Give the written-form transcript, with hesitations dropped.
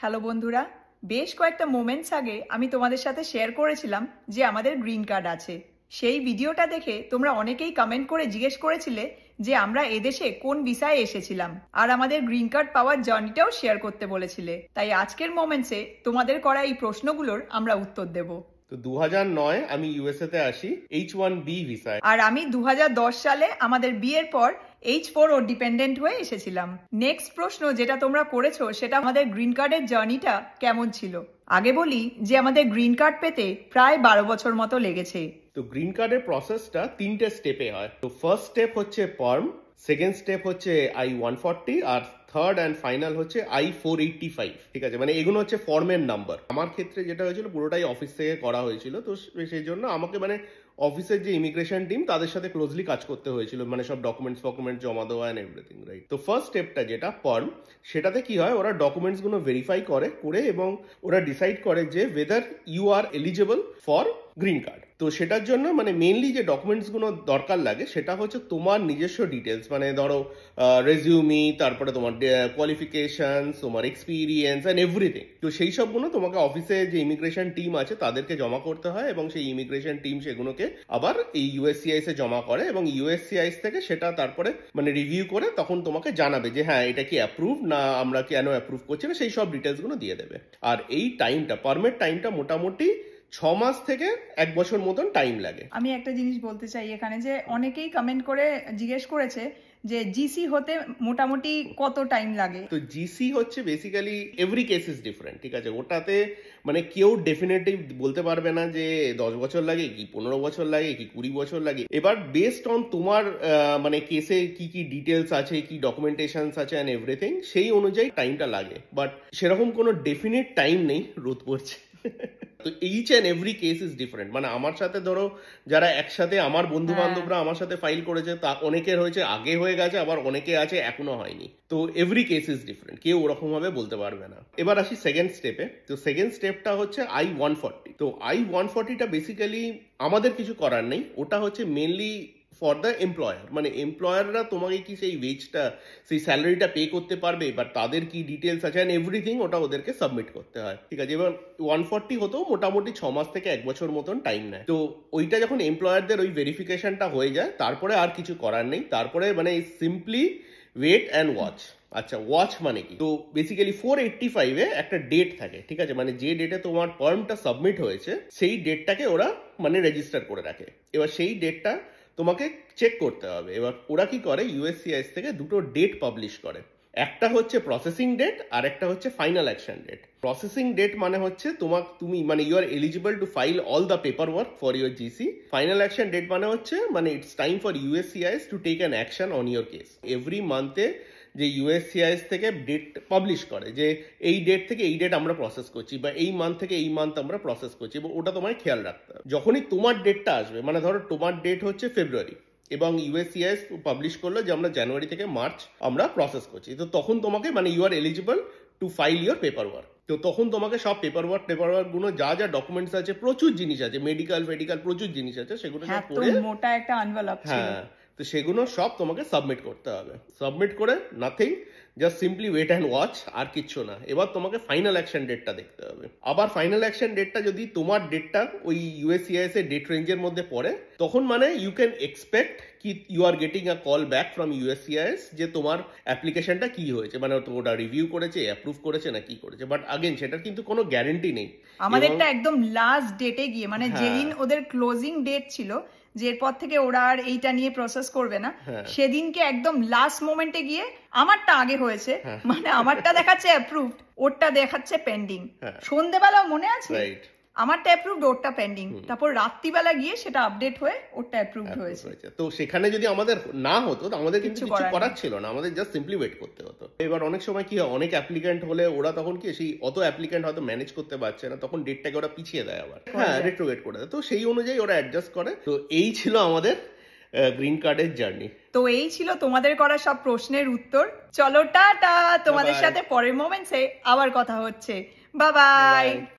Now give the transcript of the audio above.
Hello বন্ধুরা, বেশ কয়েকটা মোমেন্টস আগে আমি তোমাদের সাথে শেয়ার করেছিলাম যে আমাদের গ্রিন কার্ড আছে। সেই ভিডিওটা দেখে তোমরা অনেকেই কমেন্ট করে জিজ্ঞেস করেছিলে যে আমরা এদেশে কোন ভিসায় এসেছিলাম, আর আমাদের গ্রিন কার্ড পাওয়ার জার্নিটাও শেয়ার করতে বলেছিলে। তাই আজকের মোমেন্টসে তোমাদের করা এই প্রশ্নগুলোর আমরা উত্তর দেব। তো 2009 আমি ইউএসএ তে আসি H1B ভিসায়, আর আমি 2010 সালে আমাদের বিয়ের পর H4 ও ডিপেন্ডেন্ট হয়ে এসেছিলাম। নেক্সট প্রশ্ন যেটা তোমরা করেছো সেটা আমাদের গ্রিন কার্ডের জার্নিটা কেমন ছিল। আগে বলি যে আমাদের গ্রিন কার্ড পেতে প্রায় 12 বছর মতো লেগেছে। তো গ্রিন কার্ডের প্রসেসটা 3টে স্টেপে হয়। তো ফার্স্ট স্টেপ হচ্ছে পার্ম, সেকেন্ড স্টেপ হচ্ছে I-140, R third and final হচ্ছে I-485। ঠিক আছে, মানে এগুলো হচ্ছে ফর্মের নাম্বার। আমার ক্ষেত্রে যেটা হয়েছিল পুরোটাই অফিস থেকে করা হয়েছিল, তো সেই জন্য আমাকে মানে অফিসের যে ইমিগ্রেশন টিম তাদের সাথে ক্লোজলি কাজ করতে হয়েছিল, মানে সব ডকুমেন্টস জমা দেওয়া অ্যান্ড এভরিথিং, রাইট। তো ফার্স্ট স্টেপটা যেটা পার্ম, সেটাতে কি হয়, ওরা ডকুমেন্টসগুলো ভেরিফাই করে এবং ওরা ডিসাইড করে যে whether you are eligible for green card. তো সেটার জন্য মানে মেনলি যে ডকুমেন্টসগুলো দরকার লাগে সেটা হচ্ছে তোমার নিজস্ব ডিটেলস, মানে ধরো রেজিউমি, তারপরে তোমার কোয়ালিফিকেশনস, তোমার এক্সপিরিয়েন্স অ্যান্ড এভরিথিং। তো সেই সবগুলো তোমাকে অফিসে যে ইমিগ্রেশন টিম আছে তাদেরকে জমা করতে হয়, এবং সেই ইমিগ্রেশন টিম সেগুলোকে আবার এই ইউএসসিআইএস এ জমা করে, এবং ইউএসসিআইএস থেকে সেটা তারপরে মানে রিভিউ করে তখন তোমাকে জানাবে যে হ্যাঁ এটা কি অ্যাপ্রুভ, না আমরা কেন অ্যাপ্রুভ করছি না, সেই সব ডিটেলসগুলো দিয়ে দেবে। আর এই টাইমটা, পারমিট টাইমটা মোটামুটি 6 মাস থেকে 1 বছর মতন টাইম লাগে। আমি একটা জিনিস বলতে চাই এখানে, যে অনেকেই কমেন্ট করে জিজ্ঞেস করেছে যে জিসি হতে মোটামুটি কত টাইম লাগে। তো জিসি হচ্ছে basically every case is different, ঠিক আছে। ওটাতে মানে কেউ ডেফিনেটলি বলতে পারবে না যে 10 বছর লাগে কি 15 বছর লাগে কি 20 বছর লাগে। এবার বেসড অন তোমার মানে কেসে কি কি ডিটেলস আছে, কি ডকুমেন্টেশনস আছে অ্যান্ড এভরিথিং, সেই অনুযায়ী টাইমটা লাগে। বাট সেরকম কোনো ডেফিনেট টাইম নেই। রোদ পড়ছে। তো each and every case is different. মানে আমার সাথে ধরো যারা একসাথে আমার বন্ধু বান্ধবরা আমার সাথে ফাইল করেছে, তা অনেকের হয়েছে আগে হয়ে গেছে, আবার অনেকে আছে এখনো হয়নি। তো এভরি কেস ইজ ডিফারেন্ট, কেউ ওরকম ভাবে বলতে পারবে না। এবার আসি সেকেন্ড স্টেপে। তো সেকেন্ড স্টেপটা হচ্ছে I-140। তো I-140টা বেসিক্যালি আমাদের কিছু করার নেই, ওটা হচ্ছে মেনলি ফর দ্য এমপ্লয়ার। মানে এমপ্লয়াররা তোমাকে কি সেই ওয়েজটা, সেই স্যালারিটা পে করতে পারবে, বা তাদের কি ডিটেলস আছে অ্যান্ড এভরিথিং, ওটা ওদেরকে সাবমিট করতে হয়, ঠিক আছে। এবার 140 হতেও মোটামুটি 6 মাস থেকে 1 বছর মতন টাইম নেয়। তো ওইটা যখন এমপ্লয়ারদের ওই ভেরিফিকেশনটা হয়ে যায়, তারপরে আর কিছু করার নেই। তারপরে মানে সিম্পলি ওয়েট অ্যান্ড ওয়াচ। আচ্ছা, ওয়াচ মানে কি? তো বেসিক্যালি 485-এ একটা ডেট থাকে, ঠিক আছে। মানে যে ডেটে তোমার ফর্মটা সাবমিট হয়েছে সেই ডেটটাকে ওরা মানে রেজিস্টার করে রাখে। এবার সেই ডেটটা তোমাকে চেক করতে হবে। এবার ওরা কি করে, ইউএসসিআইএস থেকে দুটো ডেট পাবলিশ করে। একটা হচ্ছে প্রসেসিং ডেট, আর একটা হচ্ছে final action date. Processing date মানে হচ্ছে তুমি মানে you are eligible to file all the paper work for your GC. Final action date মানে হচ্ছে মানে it's time for USCIS to take an action on your case. Every মান্থে যে USCIS থেকে ডেট পাবলিশ করে যে এই ডেট থেকে এই ডেট আমরা প্রসেস করছি, বা এই মান্থ থেকে এই মান্থ আমরা প্রসেস করছি, এবং ওটা তোমায় খেয়াল রাখতে হবে। যখনই তোমার ডেটটা আসবে, মানে ধরো তোমার ডেট হচ্ছে ফেব্রুয়ারি, এবং ইউএসসিআইএস পাবলিশ করলো যে আমরা জানুয়ারি থেকে মার্চ আমরা প্রসেস করছি, তো তখন তোমাকে মানে you are eligible to file your paperwork. তো তখন তোমাকে সব পেপার ওয়ার্ক গুলো যা যা ডকুমেন্টস আছে, প্রচুর জিনিস আছে, মেডিকেল প্রচুর জিনিস আছে, সেগুলো সব করে মোটা একটা এনভেলপ ছিল। হ্যাঁ, তো সেগুলো সব তোমাকে সাবমিট করতে হবে। সাবমিট করে nothing, just simply wait and watch, আর কিচ্ছু না। এবার তোমাকে ফাইনাল অ্যাকশন ডেটটা দেখতে হবে। আবার ফাইনাল অ্যাকশন ডেটটা যদি তোমার ডেটটা ওই ইউএসসিআইএস এর ডেট রেঞ্জের মধ্যে পড়ে, তখন মানে ইউ ক্যান এক্সপেক্ট কি you are getting a call back from USCIS যে তোমার অ্যাপ্লিকেশনটা কি হয়েছে, মানে ওটা রিভিউ করেছে, অ্যাপ্রুভ করেছে না কি করেছে। বাট আগেন সেটার কিন্তু কোনো গ্যারেন্টি নেই। আমাদেরটা একদম লাস্ট ডেটে গিয়ে, মানে যেদিন ওদের ক্লোজিং ডেট ছিল যে এরপর থেকে ওরা আর এইটা নিয়ে প্রসেস করবে না, সেদিনকে একদম লাস্ট মোমেন্টে গিয়ে আমারটা আগে হয়েছে, মানে আমারটা দেখাচ্ছে অ্যাপ্রুভড, ওরটা দেখাচ্ছে পেন্ডিং। সন্ধ্যেবেলা মনে আছে আমারটা অ্যাপ্রুভড, ওরটা পেন্ডিং, তারপর রাত্রিবেলা গিয়ে সেটা আপডেট হয়ে ওরটা অ্যাপ্রুভড হয়েছে। তো সেখানে যদি আমাদের না হতো, আমাদের কিন্তু কিছু করার ছিল না, আমাদের জাস্ট সিম্পলি ওয়েট করতে হতো। এবার অনেক সময় কি হয়, অনেক অ্যাপ্লিক্যান্ট হলে ওরা তখন কি সেই অত অ্যাপ্লিক্যান্ট হয়তো ম্যানেজ করতে পারছে না, তখন ডেটটাকে ওরা পিছিয়ে দেয়, আবার রেট্রোগেট করে দেয়। তো সেই অনুযায়ী ওরা অ্যাডজাস্ট করে। তো এই ছিল আমাদের গ্রিন কার্ডের জার্নি। তো এই ছিল তোমাদের করা সব প্রশ্নের উত্তর। চলো টাটা, তোমাদের সাথে পরের মোমেন্টসে আবার কথা হচ্ছে। Bye bye.